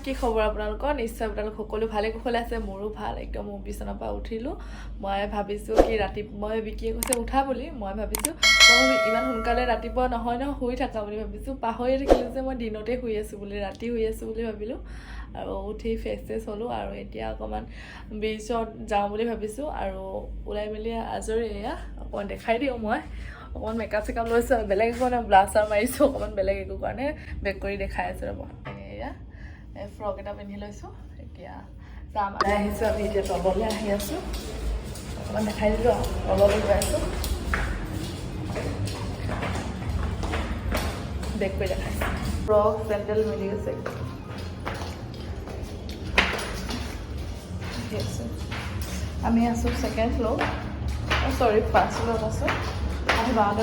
কি খবৰ আপোনালোকৰ? নিশ্চয় আপোনালোক সকলো ভালে কুশলে আছে। মোৰো ভাল, একদম মোৰ বিচনাৰ পৰা উঠিলোঁ। মই ভাবিছোঁ কি মই বিকিয়ে কৈছে উঠা বুলি। মই ভাবিছোঁ মই ইমান সোনকালে ৰাতিপুৱা নহয় শুই থাকা বুলি ভাবিছোঁ। পাহৰি থাকিলোঁ যে মই দিনতে শুই আছোঁ বুলি, ৰাতি শুই আছোঁ বুলি ভাবিলোঁ। আৰু উঠি ফ্ৰেছ হ'লোঁ আৰু এতিয়া অকণমান বিচত যাওঁ বুলি ভাবিছোঁ। আৰু ওলাই মেলি আজৰি এয়া অকণমান দেখাই দিওঁ। মই অকণমান মেকআপ চেকআপ লৈছোঁ, বেলেগ একো নাই, ব্লাছাৰ মাৰিছোঁ অকণমান, বেলেগ একো কাৰণে বেক কৰি দেখাই আছোঁ। ৰ'ব এয়া ফ্ৰক এটা পিন্ধি লৈছোঁ। এতিয়া যাম আহিছোঁ, আমি এতিয়া তললৈ আহি আছোঁ। অকণমান দেখাই দিলোঁ আৰু তললৈ গৈ আছোঁ, বেক কৰি দেখাইছোঁ। ফ্ৰক চেণ্ডেল মিলি গৈছে। আমি আছোঁ ছেকেণ্ড ফ্ল'ৰ, চৰি ফাৰ্ষ্ট ফ্ল'ৰত আছোঁ। আহি বাওঁতে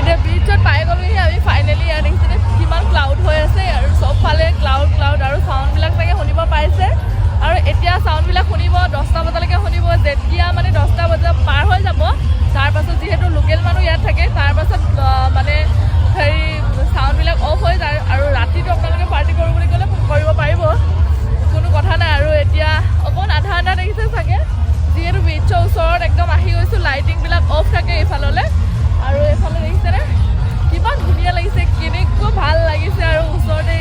এতিয়া বিচত পাই গ'লোহি আমি ফাইনেলি। ইয়াত দেখিছেনে কিমান ক্লাউড হৈ আছে আৰু চবফালে ক্লাউড আৰু চাউণ্ডবিলাক চাগে শুনিব পাইছে। আৰু এতিয়া চাউণ্ডবিলাক শুনিব 10টা বজালৈকে শুনিব। যেতিয়া মানে 10টা বজা পাৰ হৈ যাব, তাৰপাছত যিহেতু লোকেল মানুহ ইয়াত থাকে, তাৰপাছত মানে হেৰি চাউণ্ডবিলাক অফ হৈ যায়। আৰু ৰাতিটো আপোনালোকে পাৰ্টি কৰোঁ বুলি ক'লে কৰিব পাৰিব, কোনো কথা নাই। আৰু এতিয়া অকণমান আধা দেখিছে চাগে, যিহেতু বিচৰ ওচৰত একদম আহি গৈছোঁ। লাইটিংবিলাক অফ থাকে এইফাললৈ, আৰু এইফালে দেখিছেনে কিমান ধুনীয়া লাগিছে, কেনেকুৱা ভাল লাগিছে। আৰু ওচৰতে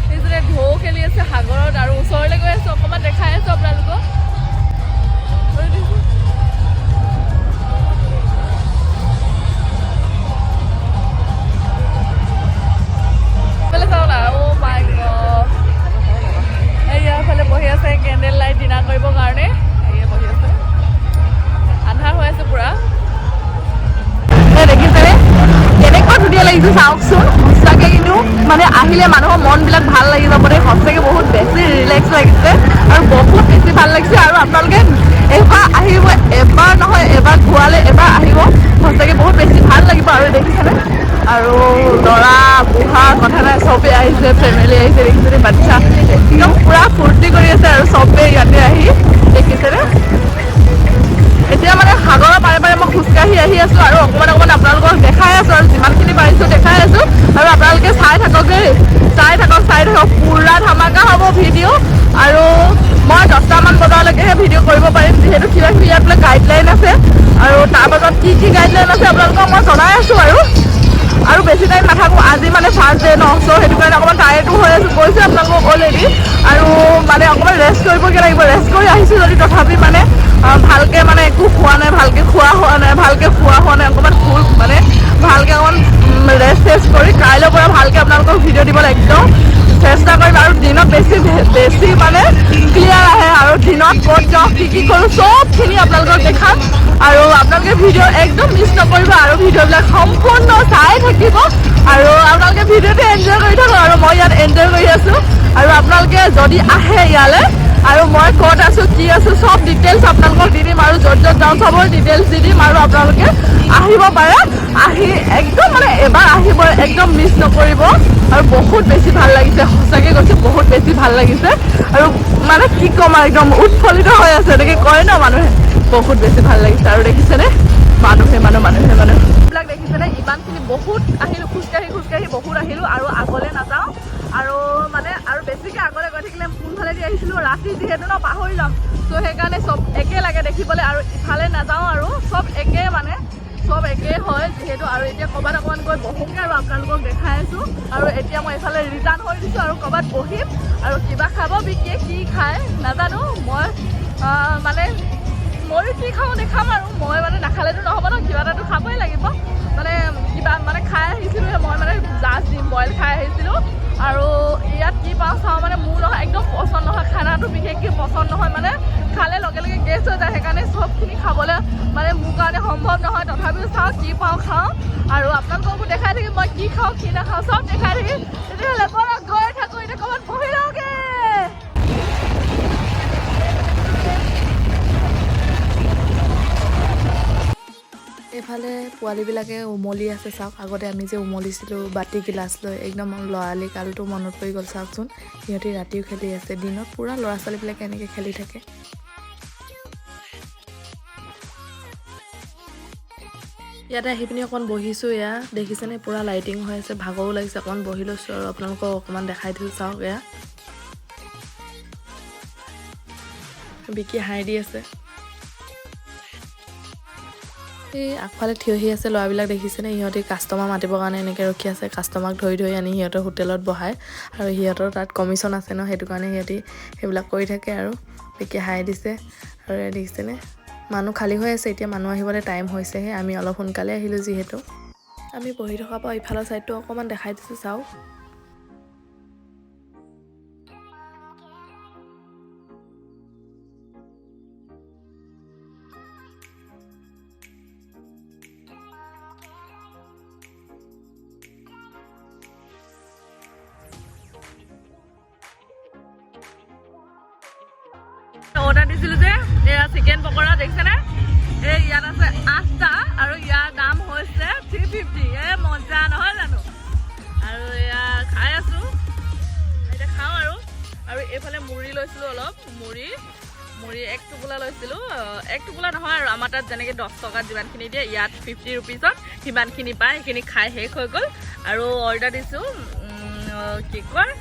দেখিছেনে ঢৌ খেলি আছে সাগৰত। আৰু ওচৰলৈ গৈ আছোঁ, অকণমান দেখাই আছোঁ আপোনালোকক। এইফালে বহি আছে কেণ্ডেল লাইট ডিনাৰ কৰিবৰ কাৰণে। এয়া বহি আছে, আন্ধাৰ হৈ আছে পুৰা। দেখিছেনে কেনেকুৱা ধুনীয়া লাগিছে চাওকচোন। সঁচাকৈ কিন্তু মানে আহিলে মানুহৰ মনবিলাক ভাল লাগি যাব দেই। সঁচাকৈ বহুত বেছি ৰিলেক্স লাগিছে আৰু বহুত বেছি ভাল লাগিছে। আৰু আপোনালোকে এবাৰ আহিব, এবাৰ নহয় এবাৰ ঘূৰালে এবাৰ আহিব, সঁচাকৈ বহুত বেছি ভাল লাগিব। আৰু দেখিছেনে, আৰু ল'ৰা বুঢ়া কথা নাই, চবেই আহিছে, ফেমিলি আহিছে। দেখিছেনে বাচ্ছা একদম পুৰা ফূৰ্তি কৰি আছে আৰু চবেই ইয়াতে আহি। দেখিছেনে এতিয়া মানে সাগৰৰ পাৰে পাৰে মই খোজকাঢ়ি আহি আছোঁ আৰু অকণমান আপোনালোকক দেখাই আছোঁ আৰু যিমানখিনি পাৰিছোঁ দেখাই আছোঁ। আৰু আপোনালোকে চাই থাকক দেই, চাই থাকক পুৰা ধামাকা হ'ব ভিডিঅ'। আৰু মই 10টামান বজালৈকেহে ভিডিঅ' কৰিব পাৰিম, যিহেতু কিবা কিবি ইয়াত গাইডলাইন আছে। আৰু তাৰ পাছত কি গাইডলাইন আছে আপোনালোকক মই জনাই আছোঁ আৰু বেছি টাইম নাথাকোঁ। আজি মানে ফাৰ্ষ্ট ডে ন, চ' সেইটো কাৰণে অকণমান টায়াৰ্ডো হৈ আছোঁ, কৈছোঁ আপোনালোকক অলৰেডি। আৰু মানে অকণমান ৰেষ্ট কৰিবগৈ লাগিব। ৰেষ্ট কৰি আহিছোঁ যদি তথাপি মানে ভালকৈ মানে একো খোৱা নাই, ভালকৈ খোৱা হোৱা নাই, অকণমান মানে ভালকৈ অকণমান ৰেষ্ট কৰি কাইলৈৰ পৰা ভালকৈ আপোনালোকক ভিডিঅ' দিবলৈ একদম চেষ্টা কৰিম। আৰু দিনত বেছি মানে ক্লিয়াৰ আহে। আৰু দিনত ক'ত যাওঁ, কি কৰোঁ, চবখিনি আপোনালোকক দেখাম। আৰু আপোনালোকে ভিডিঅ' একদম মিছ নকৰিব আৰু ভিডিঅ'বিলাক সম্পূৰ্ণ চাই থাকিব। আৰু আপোনালোকে ভিডিঅ'টো এনজয় কৰি থাকক, আৰু মই ইয়াত এনজয় কৰি আছোঁ। আৰু আপোনালোকে যদি আহে ইয়ালৈ, আৰু মই ক'ত আছোঁ কি আছোঁ চব ডিটেইলছ আপোনালোকক দি দিম। আৰু য'ত যাওঁ চবৰ ডিটেইলছ দি দিম। আৰু আপোনালোকে আহিব পাৰে, আহি একদম মানে এবাৰ আহিব, একদম মিছ নকৰিব। আৰু বহুত বেছি ভাল লাগিছে, সঁচাকৈ কৈছোঁ বহুত বেছি ভাল লাগিছে। আৰু মানে কি ক'ম আৰু একদম উৎফুল্লিত হৈ আছে, এনেকৈ কয় ন মানুহে, বহুত বেছি ভাল লাগিছে। আৰু দেখিছেনে মানুহে এইবিলাক দেখিছেনে, ইমানখিনি বহুত আহিলোঁ, খোজকাঢ়ি বহুত আহিলোঁ। আৰু আগলৈ নাযাওঁ, আৰু মানে আৰু বেছিকৈ আগলৈ গৈ থাকিলে কোনফালেদি আহিছিলোঁ, ৰাতি যিহেতু ন পাহৰি যাম। চ' সেইকাৰণে চব একে লাগে দেখিবলৈ, আৰু ইফালে নাযাওঁ। আৰু চব একে মানে চব একেই হয় যিহেতু। আৰু এতিয়া ক'ৰবাত অকণমান গৈ বহোঁগৈ আৰু আপোনালোকক দেখাই আছোঁ। আৰু এতিয়া মই এইফালে ৰিটাৰ্ণ হৈ দিছোঁ আৰু ক'ৰবাত বহিম আৰু কিবা খাব। বিকিয়ে কি খায় নাজানো, মই মানে ময়ো কি খাওঁ দেখাম। আৰু মই মানে নাখালেতো নহ'ব ন, কিবা এটাতো খাবই লাগিব। মানে কিবা মানে খাই আহিছিলোঁ, মই মানে জাষ্ট ডিম বইল খাই আহিছিলোঁ। আৰু ইয়াত কি পাওঁ চাওঁ, মানে মোৰ নহয় একদম পচন্দ নহয়, খানাটো বিশেষকৈ পচন্দ নহয়, মানে খালে লগে লগে গেছ হৈ যায়। সেইকাৰণে চবখিনি খাবলৈ মানে মোৰ কাৰণে সম্ভৱ নহয়। তথাপিও চাওঁ কি পাওঁ খাওঁ, আৰু আপোনালোককো দেখাই থাকিম মই কি খাওঁ কি নাখাওঁ, চব দেখাই থাকিম। তেতিয়াহ'লে ব'লক গৈ থাকোঁ, এতিয়া ক'ৰবাত বহি লওঁগৈ। এইফালে পোৱালীবিলাকে উমলি আছে চাওক। আগতে আমি যে উমলিছিলোঁ বাতি গিলাচ লৈ, একদম ল'ৰালি কালটো মনত পৰি গ'ল চাওকচোন। সিহঁতি ৰাতিও খেলি আছে, দিনত পূৰা ল'ৰা ছোৱালীবিলাকে এনেকৈ খেলি থাকে। ইয়াতে আহি পিনি অকণমান বহিছোঁ। এয়া দেখিছেনে পূৰা লাইটিং হৈ আছে, ভাগৰো লাগিছে, অকণমান বহি লৈছোঁ আৰু আপোনালোকক অকণমান দেখাই দিছোঁ। চাওক এয়া বিকি হাঁহি দি আছে। এই আগফালে থিয় হৈ আছে ল'ৰাবিলাক দেখিছেনে, সিহঁতে কাষ্টমাৰ মাতিবৰ কাৰণে এনেকৈ ৰখি আছে। কাষ্টমাৰক ধৰি ধৰি আনি সিহঁতৰ হোটেলত বহায় আৰু সিহঁতৰ তাত কমিশ্যন আছে ন, সেইটো কাৰণে সিহঁতি সেইবিলাক কৰি থাকে আৰু বিকি হাঁহি দিছে। আৰু দেখিছেনে মানুহ খালী হৈ আছে, এতিয়া মানুহ আহিবলৈ টাইম হৈছেহে। আমি অলপ সোনকালে আহিলোঁ যিহেতু। আমি বহি থকাৰ পৰা ইফালৰ ছাইডটো অকণমান দেখাই দিছোঁ, চাওক। অৰ্ডাৰ দিছিলোঁ যে এয়া চিকেন পকৰা দেখিছেনে, এই ইয়াত আছে 8টা আৰু ইয়াৰ দাম হৈছে 350। মজা নহয় জানো? আৰু এয়া খাই আছোঁ, এতিয়া খাওঁ আৰু এইফালে মুড়ি লৈছিলোঁ অলপ, মুড়ি 1 টোপোলা লৈছিলোঁ। 1 টোপোলা নহয় আৰু আমাৰ তাত যেনেকৈ 10 টকাত যিমানখিনি দিয়ে ইয়াত 50 ৰুপিজত সিমানখিনি পায়। সেইখিনি খাই শেষ হৈ গ'ল আৰু অৰ্ডাৰ দিছোঁ কি কয়,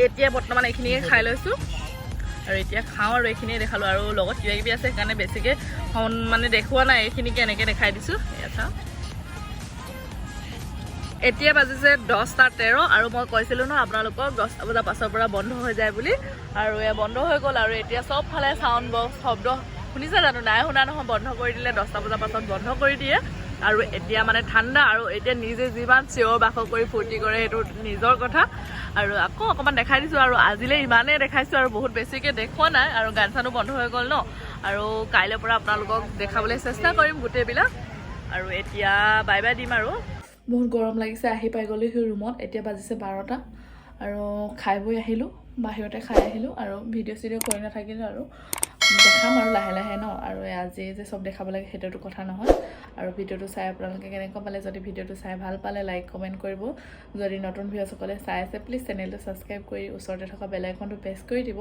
এতিয়া বৰ্তমান এইখিনিয়ে খাই লৈছোঁ আৰু এতিয়া খাওঁ আৰু এইখিনিয়ে দেখালোঁ আৰু লগত কিবা কিবি আছে সেইকাৰণে বেছিকৈ মানে দেখুওৱা নাই, এইখিনিকে এনেকৈ দেখাই দিছোঁ। এয়া চাওঁ, এতিয়া বাজিছে 10:13 আৰু মই কৈছিলোঁ ন আপোনালোকক 10টা বজাৰ পাছৰ পৰা বন্ধ হৈ যায় বুলি, আৰু এয়া বন্ধ হৈ গ'ল। আৰু এতিয়া চবফালে চাউণ্ড বক্স শব্দ শুনিছে জানো? নাই শুনা নহয়, বন্ধ কৰি দিলে 10টা বজাৰ পাছত বন্ধ কৰি দিয়ে। আৰু এতিয়া মানে ঠাণ্ডা আৰু এতিয়া নিজে যিমান চিঞৰ বাখৰ কৰি ফূৰ্তি কৰে সেইটো নিজৰ কথা। আৰু আকৌ অকণমান দেখাই দিছোঁ আৰু আজিলৈ ইমানেই দেখাইছোঁ আৰু বহুত বেছিকৈ দেখুওৱা নাই, আৰু গান চানো বন্ধ হৈ গ'ল ন। আৰু কাইলৈৰ পৰা আপোনালোকক দেখাবলৈ চেষ্টা কৰিম গোটেইবিলাক। আৰু এতিয়া বাই বাই দিম আৰু। বহুত গৰম লাগিছে, আহি পাই গ'লো সেই ৰুমত। এতিয়া বাজিছে 12টা আৰু খাই বৈ আহিলোঁ, বাহিৰতে খাই আহিলোঁ আৰু ভিডিঅ' চিডিঅ' কৰি নাথাকিলোঁ আৰু দেখাম আৰু লাহে লাহে ন। আৰু আজি যে চব দেখাব লাগে সেইটোতো কথা নহয়। আৰু ভিডিঅ'টো চাই আপোনালোকে কেনেকুৱা পালে, যদি ভিডিঅ'টো চাই ভাল পালে লাইক কমেণ্ট কৰিব। যদি নতুন ভিডিঅ'সকলে চাই আছে প্লিজ চেনেলটো ছাবস্ক্ৰাইব কৰি ওচৰতে থকা বেল আইকনটো প্ৰেছ কৰি দিব,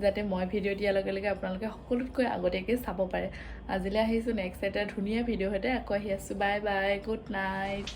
যাতে মই ভিডিঅ' দিয়াৰ লগে লগে আপোনালোকে সকলোতকৈ আগতীয়াকৈ চাব পাৰে। আজিলৈ আহিছোঁ, নেক্সট এটা ধুনীয়া ভিডিঅ' সৈতে আকৌ আহি আছোঁ। Bye bye, good night.